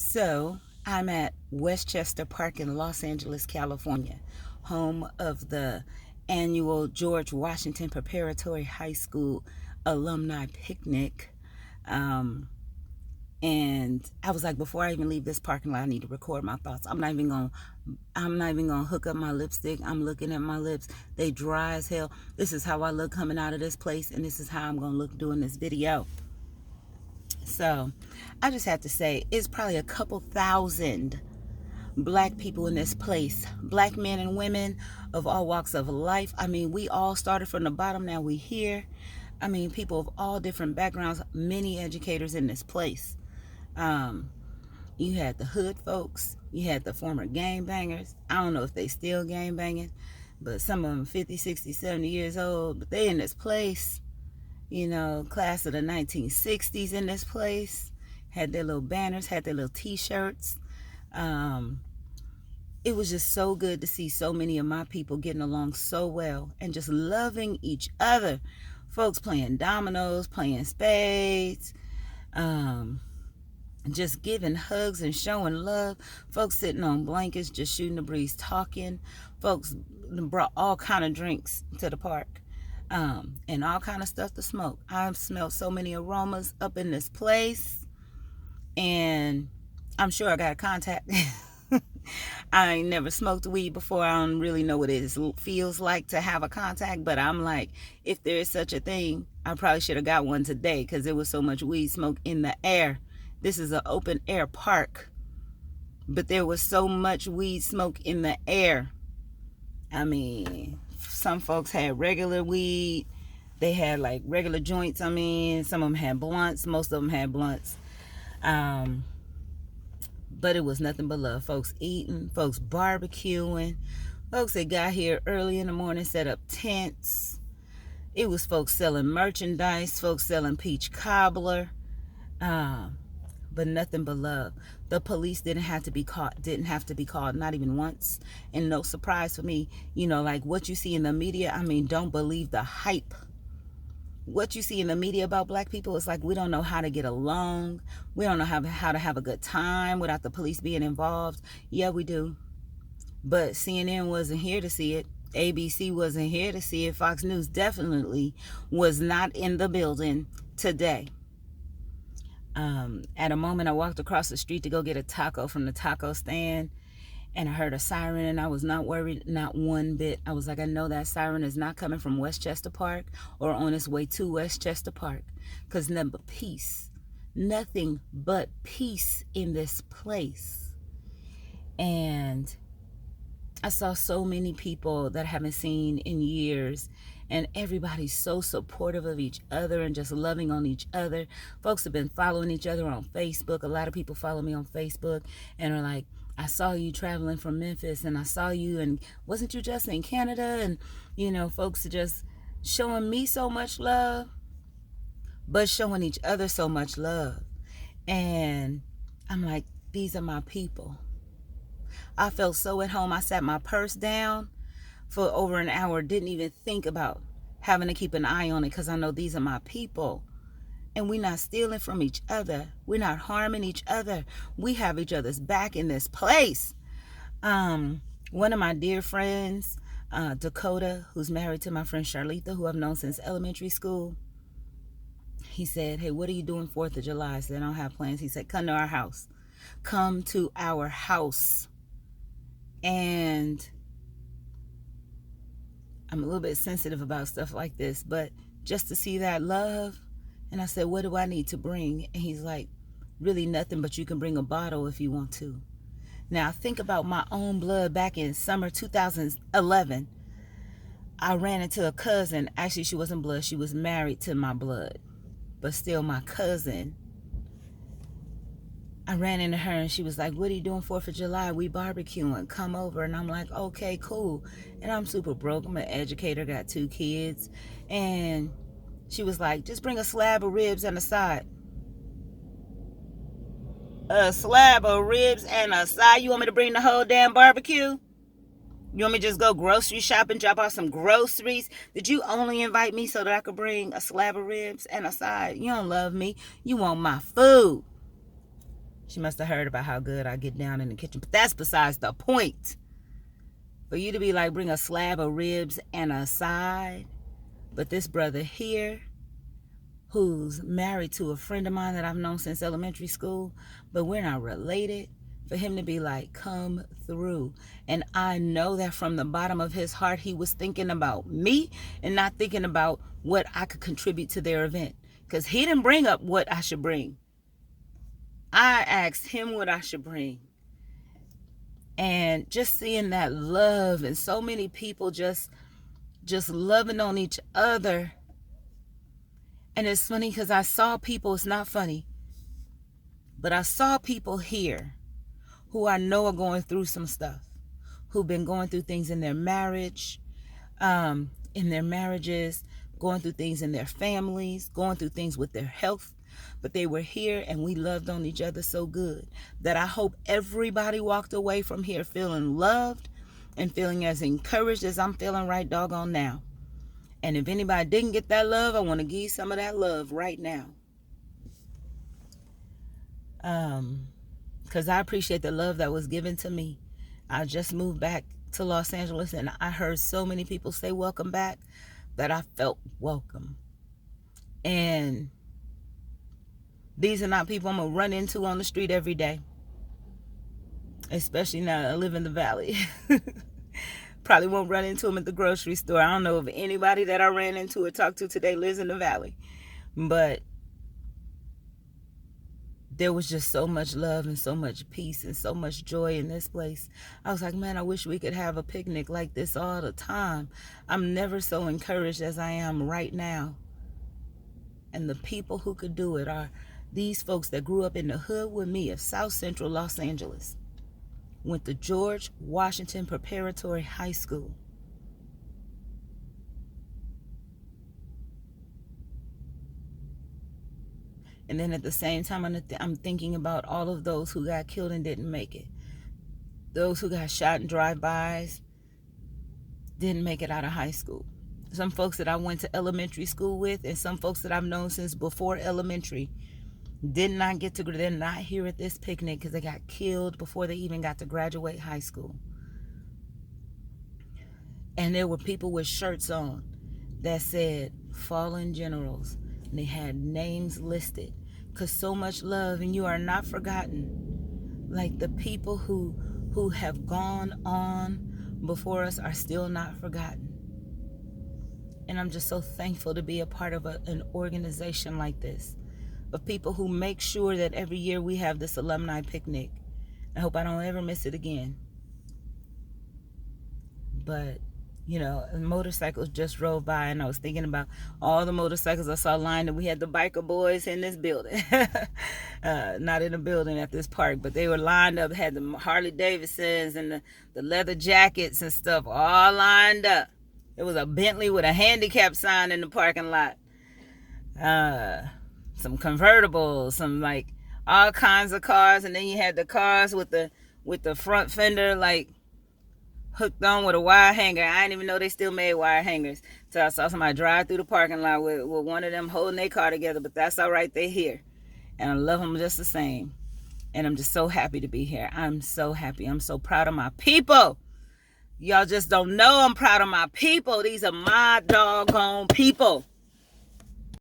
So I'm at Westchester Park in Los Angeles, California, home of the annual George Washington Preparatory High School Alumni Picnic. Um, and I was like, before I even leave this parking lot, I need to record my thoughts. I'm not even gonna hook up my lipstick. I'm looking at my lips. They dry as hell. This is how I look coming out of this place, and this is how I'm gonna look doing this video. So I just have to say, it's probably a couple thousand black people in this place, black men and women of all walks of life. I mean, we all started from the bottom, now we here. I mean, people of all different backgrounds, many educators in this place. um you had the hood folks, you had the former gang bangers. I don't know if they still gang banging, but some of them 50, 60, 70 years old, but they in this place. Class of the 1960s in this place, had their little banners, had their little t-shirts. um it was just so good to see so many of my people getting along so well and just loving each other. Folks playing dominoes, playing spades, um, just giving hugs and showing love. Folks sitting on blankets, just shooting the breeze, talking. Folks brought all kind of drinks to the park, and all kind of stuff to smoke. I've smelled so many aromas up in this place, and I'm sure I got a contact. I ain't never smoked weed before. I don't really know what it feels like to have a contact, but I'm like, if there is such a thing, I probably should have got one today because there was so much weed smoke in the air. This is an open air park, but there was so much weed smoke in the air. I mean, some folks had regular weed. They had like regular joints. I mean, some of them had blunts. Most of them had blunts. But it was nothing but love. Folks eating, folks barbecuing, folks that got here early in the morning, set up tents. It was folks selling merchandise, folks selling peach cobbler, but nothing but love. The police didn't have to be called, not even once. And no surprise for me, like what you see in the media. I mean, don't believe the hype. What you see in the media about black people is like, we don't know how to get along. We don't know how to have a good time without the police being involved. Yeah, we do. But CNN wasn't here to see it. ABC wasn't here to see it. Fox News definitely was not in the building today. At a moment, I walked across the street to go get a taco from the taco stand, and I heard a siren, and I was not worried, not one bit. I was like, I know that siren is not coming from Westchester Park or on its way to Westchester Park, because nothing but peace in this place. And I saw so many people that I haven't seen in years, and everybody's so supportive of each other and just loving on each other. Folks have been following each other on Facebook. A lot of people follow me on Facebook and are like, I saw you traveling from Memphis, and I saw you, and wasn't you just in Canada? And, folks are just showing me so much love, but showing each other so much love. And I'm like, these are my people. I felt so at home. I sat my purse down for over an hour, didn't even think about having to keep an eye on it, because I know these are my people. And we're not stealing from each other. We're not harming each other. We have each other's back in this place. One of my dear friends, Dakota, who's married to my friend Charlitha, who I've known since elementary school, he said, hey, what are you doing 4th of July? I said, I don't have plans. He said, come to our house. Come to our house. And I'm a little bit sensitive about stuff like this, but just to see that love. And I said, what do I need to bring? And he's like, really nothing, but you can bring a bottle if you want to. Now, think about my own blood. Back in summer 2011, I ran into a cousin. Actually, she wasn't blood. She was married to my blood, but still my cousin. I ran into her, and she was like, what are you doing 4th of July? We barbecuing. Come over. And I'm like, okay, cool. And I'm super broke. I'm an educator, got 2 kids. And she was like, just bring a slab of ribs and a side. A slab of ribs and a side? You want me to bring the whole damn barbecue? You want me to just go grocery shopping, drop off some groceries? Did you only invite me so that I could bring a slab of ribs and a side? You don't love me. You want my food. She must have heard about how good I get down in the kitchen. But that's besides the point. For you to be like, bring a slab of ribs and a side. But this brother here, who's married to a friend of mine that I've known since elementary school, but we're not related, for him to be like, come through. And I know that from the bottom of his heart, he was thinking about me and not thinking about what I could contribute to their event. Because he didn't bring up what I should bring. I asked him what I should bring. And just seeing that love and so many people just loving on each other. And it's funny because I saw people, it's not funny, but I saw people here who I know are going through some stuff, who've been going through things in their marriage, in their marriages, going through things in their families, going through things with their health. But they were here and we loved on each other so good that I hope everybody walked away from here feeling loved and feeling as encouraged as I'm feeling right doggone now. And if anybody didn't get that love, I want to give you some of that love right now. Because I appreciate the love that was given to me. I just moved back to Los Angeles and I heard so many people say welcome back that I felt welcome. And these are not people I'm going to run into on the street every day. Especially now that I live in the valley. Probably won't run into them at the grocery store. I don't know if anybody that I ran into or talked to today lives in the valley. But there was just so much love and so much peace and so much joy in this place. I was like, man, I wish we could have a picnic like this all the time. I'm never so encouraged as I am right now. And the people who could do it are these folks that grew up in the hood with me of South Central Los Angeles. Went to George Washington Preparatory High School. And then at the same time, I'm thinking about all of those who got killed and didn't make it. Those who got shot in drive-bys, didn't make it out of high school. Some folks that I went to elementary school with and some folks that I've known since before elementary did not get to, they're not here at this picnic because they got killed before they even got to graduate high school. And there were people with shirts on that said fallen generals. And they had names listed because so much love and you are not forgotten. Like the people who have gone on before us are still not forgotten. And I'm just so thankful to be a part of an organization like this, of people who make sure that every year we have this alumni picnic. I hope I don't ever miss it again. But, you know, motorcycles just drove by and I was thinking about all the motorcycles I saw lined up. We had the biker boys in this building. Not in a building at this park, but they were lined up, had the Harley Davidsons and the leather jackets and stuff all lined up. There was a Bentley with a handicap sign in the parking lot. Some convertibles, some like all kinds of cars, and then you had the cars with the front fender like hooked on with a wire hanger. I didn't even know they still made wire hangers. So I saw somebody drive through the parking lot with one of them holding their car together, but that's all right, they're here. And I love them just the same. And I'm just so happy to be here. I'm so happy. I'm so proud of my people. Y'all just don't know I'm proud of my people. These are my doggone people.